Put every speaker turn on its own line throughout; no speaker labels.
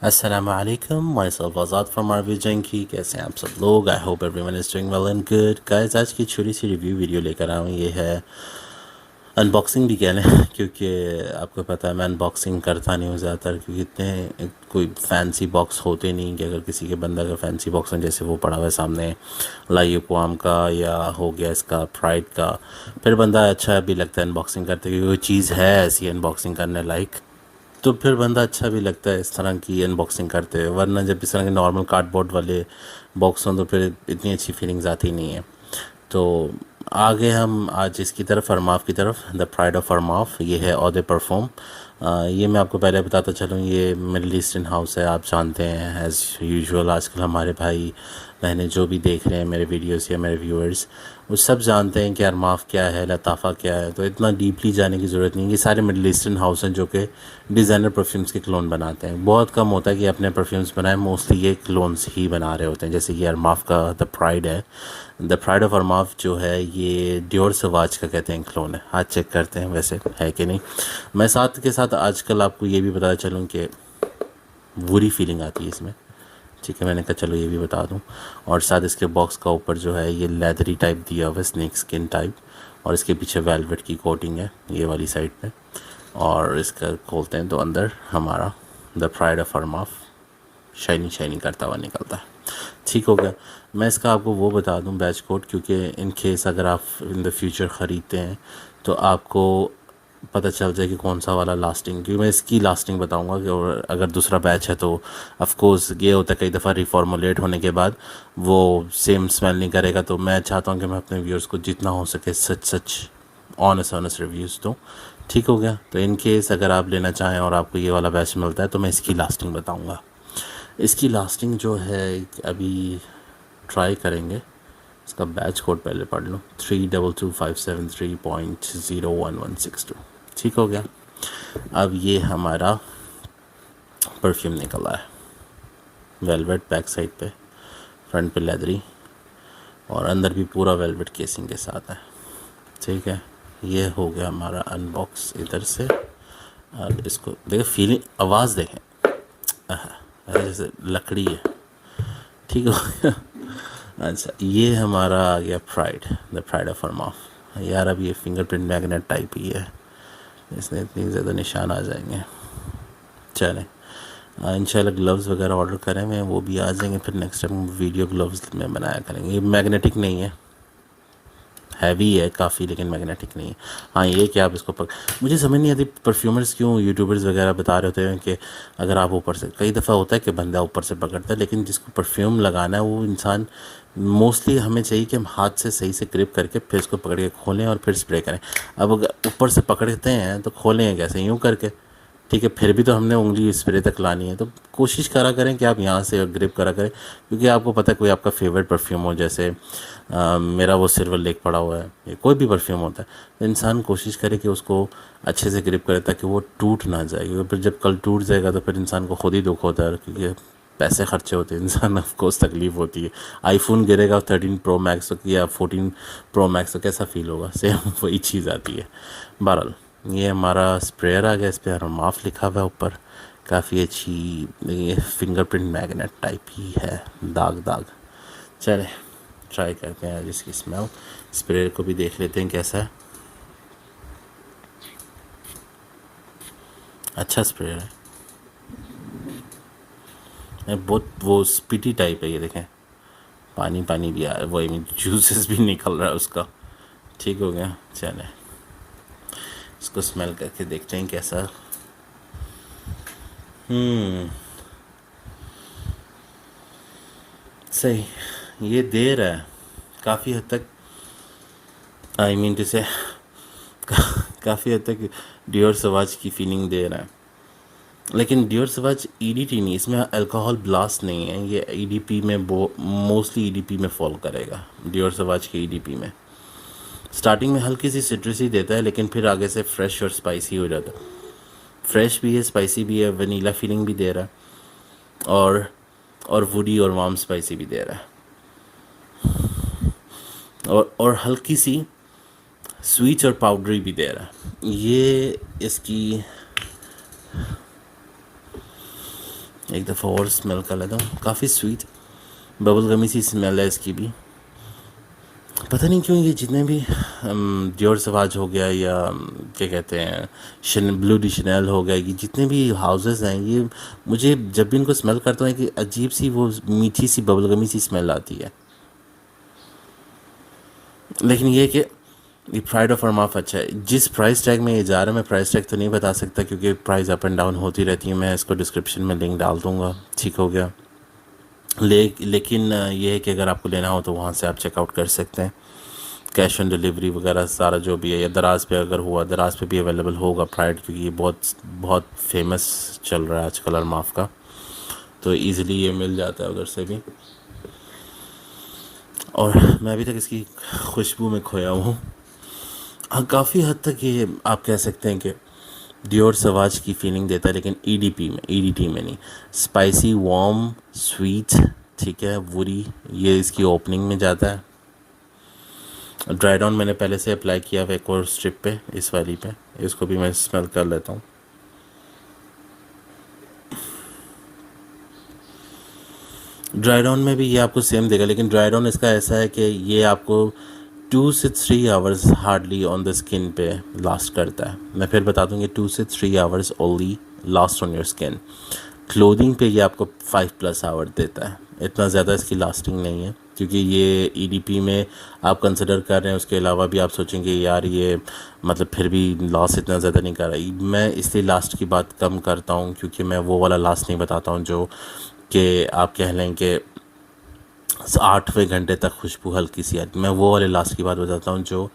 अस्सलाम वालेकुम, my self Azad from RV junkie. कैसे हैं आप सब लोग? I hope everyone is doing well and good. Guys, आज की छोटी सी रिव्यू वीडियो लेकर आया हूँ। ये है अनबॉक्सिंग भी कह लें क्योंकि आपको पता है मैं अनबॉक्सिंग करता नहीं हूँ ज़्यादातर, क्योंकि इतने कोई फैंसी बॉक्स होते नहीं कि अगर किसी के बंदा का फैंसी बॉक्स है, जैसे वो पड़ा हुआ है सामने लाइयोक्वाम का या हो गया इसका प्राइड का, फिर बंदा अच्छा भी लगता है अनबॉक्सिंग करते, क्योंकि वो चीज़ है ऐसी अनबॉक्सिंग करने लायक, तो फिर बंदा अच्छा भी लगता है इस तरह की अनबॉक्सिंग करते हुए। वरना जब इस तरह के नॉर्मल कार्डबोर्ड वाले बॉक्स हों तो फिर इतनी अच्छी फीलिंग्स आती नहीं है। तो आगे हम आज इसकी तरफ अरमाफ की तरफ, द प्राइड ऑफ अरमाफ, ये है औदे परफॉर्म। ये मैं आपको पहले बताता चलूँ, ये मिडल ईस्टर्न हाउस है, आप जानते हैं एज़ यूजुअल। आजकल हमारे भाई बहनें जो भी देख रहे हैं मेरे वीडियोस या मेरे व्यूअर्स, वो सब जानते हैं कि अरमाफ क्या है, लताफ़ा क्या है, तो इतना डीपली जाने की ज़रूरत नहीं है। ये सारे मिडल ईस्टर्न हाउस हैं जो कि डिज़ाइनर परफ्यूम्स के क्लोन बनाते हैं। बहुत कम होता है कि अपने परफ्यूम्स बनाएं, मोस्टली ये क्लोन्स ही बना रहे होते हैं। जैसे कि अरमाफ का द प्राइड है, द प्राइड ऑफ अरमाफ जो है ये डियोर सवाज का कहते हैं क्लोन है। आज चेक करते हैं वैसे है कि नहीं। मैं साथ के साथ आजकल आपको ये भी बताना चलूँ कि बुरी फीलिंग आती है इसमें, ठीक है, मैंने कहा चलो ये भी बता दूं। और साथ इसके बॉक्स का ऊपर जो है ये लेदरी टाइप दिया हुआ है, स्नेक स्किन टाइप, और इसके पीछे वेलवेट की कोटिंग है ये वाली साइड पे। और इसका खोलते हैं तो अंदर हमारा the pride of अरमाफ shiny shiny करता हुआ निकलता है। ठीक हो गया। मैं इसका आपको वो बता दूं बैच कोड, क्योंकि इन केस अगर आप इन द फ्यूचर ख़रीदते हैं तो आपको पता चल जाए कि कौन सा वाला लास्टिंग, क्योंकि मैं इसकी लास्टिंग बताऊंगा कि, और अगर दूसरा बैच है तो ऑफ कोर्स ये होता है कई दफ़ा रिफॉर्मुलेट होने के बाद वो सेम स्मेल नहीं करेगा। तो मैं चाहता हूँ कि मैं अपने व्यूअर्स को जितना हो सके सच ऑनेस्ट रिव्यूज़ दूँ। ठीक हो गया। तो इन केस अगर आप लेना चाहें और आपको ये वाला बैच मिलता है तो मैं इसकी लास्टिंग बताऊँगा। इसकी लास्टिंग जो है अभी ट्राई करेंगे। इसका बैच कोड पहले पढ़ लो, 322573.01162। ठीक हो गया। अब ये हमारा परफ्यूम निकला है, वेलवेट बैक साइड पे, फ्रंट पे लेदरी, और अंदर भी पूरा वेलवेट केसिंग के साथ है। ठीक है, ये हो गया हमारा अनबॉक्स इधर से। और इसको देखो, फीलिंग, आवाज़ देखें, जैसे लकड़ी है। ठीक हो गया। अच्छा, ये हमारा आ गया प्राइड, द प्राइड ऑफ अरमाफ। यार अब ये फिंगरप्रिंट मैग्नेट टाइप ही है, इसमें इतनी ज़्यादा निशान आ जाएंगे। चलें, इंशाल्लाह ग्लव्स वगैरह ऑर्डर करें मैं, वो भी आ जाएंगे, फिर नेक्स्ट टाइम वीडियो ग्लव्स में बनाया करेंगे। ये मैग्नेटिक नहीं है, हैवी है काफ़ी, लेकिन मैग्नेटिक नहीं है। हाँ, ये कि आप इसको मुझे समझ नहीं आती परफ्यूमर्स क्यों, यूट्यूबर्स वगैरह बता रहे होते हैं कि अगर आप ऊपर से, कई दफ़ा होता है कि बंदा ऊपर से पकड़ता है, लेकिन जिसको परफ्यूम लगाना है वो इंसान, मोस्टली हमें चाहिए कि हम हाथ से सही से ग्रिप करके फिर इसको पकड़ के खोलें और फिर स्प्रे करें। अब अगर ऊपर से पकड़ते हैं तो खोलें कैसे, यूँ करके, ठीक है, फिर भी तो हमने उंगली स्प्रे तक लानी है। तो कोशिश करा करें कि आप यहाँ से ग्रिप करा करें, क्योंकि आपको पता है कोई आपका फेवरेट परफ्यूम हो, जैसे मेरा वो सिल्वर लेक पड़ा हुआ है, कोई भी परफ्यूम होता है, तो इंसान कोशिश करे कि उसको अच्छे से ग्रिप करे ताकि वो टूट ना जाए, क्योंकि फिर जब कल टूट जाएगा तो फिर इंसान को खुद ही दुख होता है, क्योंकि पैसे खर्चे होते हैं, इंसान ऑफ कोर्स तकलीफ़ होती है। आईफोन गिरेगा 13 प्रो मैक्स या 14 प्रो मैक्स तो कैसा फील होगा, सेम वही चीज़ आती है। बहरहाल, ये हमारा स्प्रेयर आ गया, इस पर अरमाफ लिखा हुआ है ऊपर, काफ़ी अच्छी, ये फिंगरप्रिंट मैग्नेट टाइप ही है, दाग दाग। चले ट्राई करते हैं आज इसकी स्मेल। स्प्रेयर को भी देख लेते हैं कैसा है। अच्छा स्प्रेयर है, बहुत वो स्पीटी टाइप है, ये देखें पानी पानी भी आ रहा है, वही जूसेस भी निकल रहा है उसका। ठीक हो गया। चले इसको स्मेल करके देखते हैं कैसा। सही, ये दे रहा है काफ़ी हद तक, आई मीन जैसे काफ़ी हद तक डियोर सवाज की फीलिंग दे रहा है, लेकिन डियोर सवाज ईडीटी नहीं, इसमें अल्कोहल ब्लास्ट नहीं है, ये ईडीपी में मोस्टली ईडीपी में फॉल करेगा। डियोर सवाज के ईडीपी में स्टार्टिंग में हल्की सी सिट्रसी देता है, लेकिन फिर आगे से फ्रेश और स्पाइसी हो जाता है। फ्रेश भी है, स्पाइसी भी है, वनीला फीलिंग भी दे रहा है, और वुडी और वार्म स्पाइसी भी दे रहा है, और हल्की सी स्वीट और पाउडरी भी दे रहा है। ये इसकी एक दफ़ा और स्मेल कर लेता हूँ। काफ़ी स्वीट बबल गमी सी स्मेल है इसकी भी। पता नहीं क्यों ये जितने भी डियोर सवाज हो गया या क्या कहते हैं ब्लू डी शनेल हो गया, ये जितने भी हाउसेस हैं, ये मुझे जब भी इनको स्मेल करता हूँ कि अजीब सी वो मीठी सी बबलगमी सी स्मेल आती है। लेकिन ये कि ये प्राइड ऑफ अरमाफ अच्छा है। जिस प्राइस टैग में ये जा रहा है, मैं प्राइस टैग तो नहीं बता सकता क्योंकि प्राइस अप एंड डाउन होती रहती है। मैं इसको डिस्क्रिप्शन में लिंक डाल दूँगा, ठीक हो गया। लेकिन ये है कि अगर आपको लेना हो तो वहाँ से आप चेकआउट कर सकते हैं। कैश ऑन डिलीवरी वगैरह सारा जो भी है, या दराज पे अगर हुआ, दराज पे भी अवेलेबल होगा प्राइड, क्योंकि ये बहुत बहुत फेमस चल रहा है आजकल अरमाफ का, तो इजीली ये मिल जाता है उधर से भी। और मैं अभी तक इसकी खुशबू में खोया हूँ। हाँ, काफ़ी हद तक ये आप कह सकते हैं कि डियोर सवाज की फीलिंग देता है, लेकिन ईडीटी में नहीं। स्पाइसी, वार्म, स्वीट, ठीक है, वुडी, ये इसकी ओपनिंग में जाता है। ड्राई डाउन मैंने पहले से अप्लाई किया हुआ एक और स्ट्रिप पे, इस वाली पे, इसको भी मैं स्मेल कर लेता हूँ। ड्राई डाउन में भी ये आपको सेम देगा, लेकिन ड्राई डाउन इसका ऐसा है कि ये आपको 2 से 3 hours hardly on the skin पे लास्ट करता है। मैं फिर बता दूँगी, 2 से 3 hours only last on your skin. Clothing पे ये आपको 5+ आवर देता है, इतना ज़्यादा इसकी लास्टिंग नहीं है, क्योंकि ये ईडीपी में आप कंसिडर कर रहे हैं। उसके अलावा भी आप सोचेंगे यार ये मतलब फिर भी लॉस इतना ज़्यादा नहीं कर रहा। मैं इसलिए लास्ट की बात कम करता हूँ क्योंकि मैं वो वाला लास्ट नहीं बताता हूँ जो कि आप कह लें कि 8वें घंटे तक खुशबू हल्की सी आती। मैं वो वाले लास्ट की बात बताता हूँ जो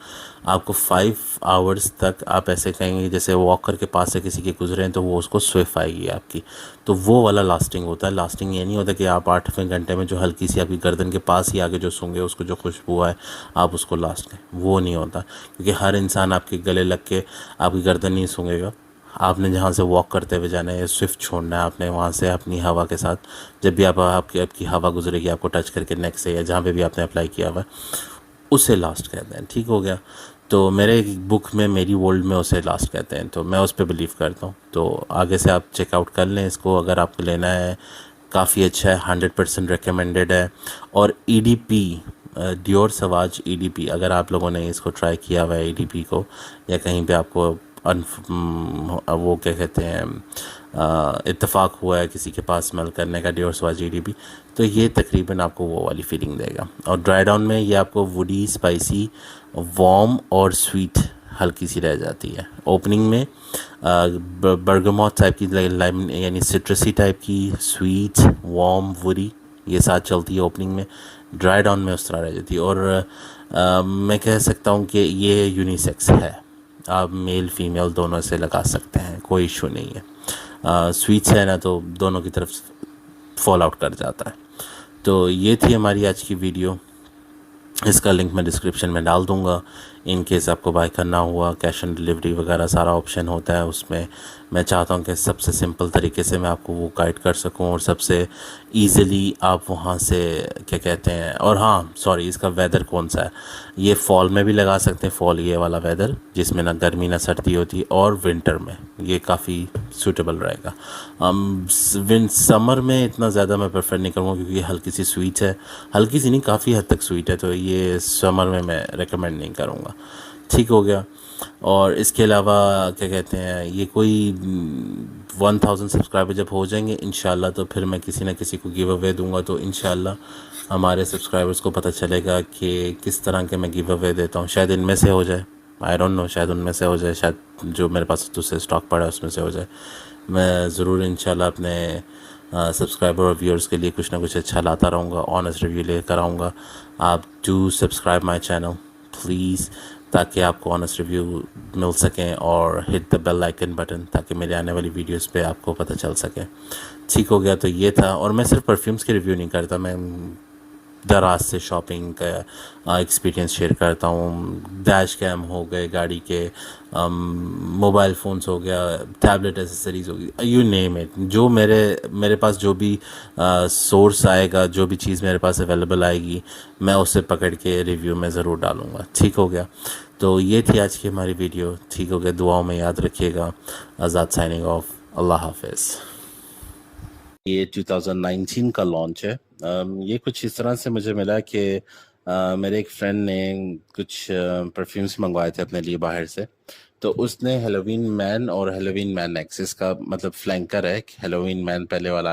आपको 5 आवर्स तक आप ऐसे कहेंगे जैसे वॉक करके पास से किसी के गुजरे हैं तो वो उसको स्विफ आएगी आपकी, तो वो वाला लास्टिंग होता है। लास्टिंग ये नहीं होता कि आप 8वें घंटे में जो हल्की सी आपकी गर्दन के पास ही आगे जो सूंघे उसको जो खुशबू आए आप उसको लास्ट लें, वो नहीं होता। क्योंकि हर इंसान आपके गले लग के आपकी गर्दन नहीं सूंघेगा। आपने जहाँ से वॉक करते हुए जाना है, स्विफ्ट छोड़ना है आपने, वहाँ से अपनी हवा के साथ जब भी आपकी हवा गुजरेगी आपको टच करके नेक से या जहाँ पे भी आपने अप्लाई किया हुआ है उसे लास्ट कहते हैं, ठीक हो गया। तो मेरे बुक में, मेरी वर्ल्ड में उसे लास्ट कहते हैं, तो मैं उस पर बिलीव करता हूँ। तो आगे से आप चेकआउट कर लें इसको अगर आपको लेना है। काफ़ी अच्छा है, 100% रिकमेंडेड है। और ईडीपी, डियोर सवाज ईडीपी, अगर आप लोगों ने इसको ट्राई किया हुआ है ईडीपी को, या कहीं पे आपको वो क्या कहते हैं इत्तेफाक हुआ है किसी के पास स्मेल करने का डियोर सवाज ईडीपी, तो ये तकरीबन आपको वो वाली फीलिंग देगा। और ड्राई डाउन में ये आपको वुडी, स्पाइसी, वार्म और स्वीट हल्की सी रह जाती है। ओपनिंग में बर्गमॉट टाइप की, लाइम यानी सिट्रसी टाइप की, स्वीट, वार्म, वुडी, ये साथ चलती है ओपनिंग में। ड्राई डाउन में उस तरह रह जाती है। और मैं कह सकता हूँ कि ये यूनिसेक्स है, आप मेल फीमेल दोनों से लगा सकते हैं, कोई इशू नहीं है। स्वीट्स है ना तो दोनों की तरफ फॉल आउट कर जाता है। तो ये थी हमारी आज की वीडियो, इसका लिंक मैं डिस्क्रिप्शन में डाल दूँगा। इन केस आपको बाय करना हुआ, कैश ऑन डिलीवरी वगैरह सारा ऑप्शन होता है उसमें। मैं चाहता हूँ कि सबसे सिंपल तरीके से मैं आपको वो गाइड कर सकूँ और सबसे इजीली आप वहाँ से क्या कहते हैं। और हाँ सॉरी, इसका वेदर कौन सा है, ये फॉल में भी लगा सकते हैं, फॉल ये वाला वेदर जिसमें ना गर्मी ना सर्दी होती, और विंटर में ये काफ़ी सूटेबल रहेगा। समर में इतना ज़्यादा मैं प्रेफर नहीं करूँगा क्योंकि ये हल्की सी स्वीट है, हल्की सी नहीं काफ़ी हद तक स्वीट है, तो ये समर में मैं रेकमेंड नहीं करूँगा, ठीक हो गया। और इसके अलावा क्या कहते हैं, ये कोई 1000 सब्सक्राइबर जब हो जाएंगे इंशाल्लाह तो फिर मैं किसी ना किसी को गिव अवे दूंगा, तो इंशाल्लाह हमारे सब्सक्राइबर्स को पता चलेगा कि किस तरह के मैं गिव अवे देता हूँ। शायद इनमें से हो जाए, आई डोंट नो, शायद उनमें से हो जाए, शायद जो मेरे पास दूसरे स्टॉक पड़ा है उसमें से हो जाए। मैं ज़रूर इंशाल्लाह अपने सब्सक्राइबर और व्यूअर्स के लिए कुछ ना कुछ अच्छा लाता रहूँगा, ऑनेस्ट रिव्यू लेकर आऊँगा। आप do subscribe my channel please, ताकि आपको ऑनेस्ट रिव्यू मिल सकें, और hit the bell icon button ताकि मेरे आने वाली वीडियोस पे आपको पता चल सके, ठीक हो गया। तो ये था। और मैं सिर्फ परफ्यूम्स के रिव्यू नहीं करता, मैं दराज से शॉपिंग का एक्सपीरियंस शेयर करता हूँ। डैश कैम हो गए गाड़ी के, मोबाइल फ़ोन्स हो गया, टैबलेट एसेसरीज़ हो गई, यू नेम इट। जो मेरे पास जो भी सोर्स आएगा, जो भी चीज़ मेरे पास अवेलेबल आएगी, मैं उसे पकड़ के रिव्यू में ज़रूर डालूँगा, ठीक हो गया। तो ये थी आज की हमारी वीडियो, ठीक हो गया। दुआओं में याद रखिएगा। आज़ाद साइनिंग ऑफ। अल्लाह हाफ़िज़। ये 2019 का लॉन्च है। ये कुछ इस तरह से मुझे मिला कि मेरे एक फ्रेंड ने कुछ परफ्यूम्स मंगवाए थे अपने लिए बाहर से। तो उसने हेलोवीन मैन और हेलोवीन मैन एक्सिस का मतलब फ्लैंकर है। हेलोवीन मैन पहले वाला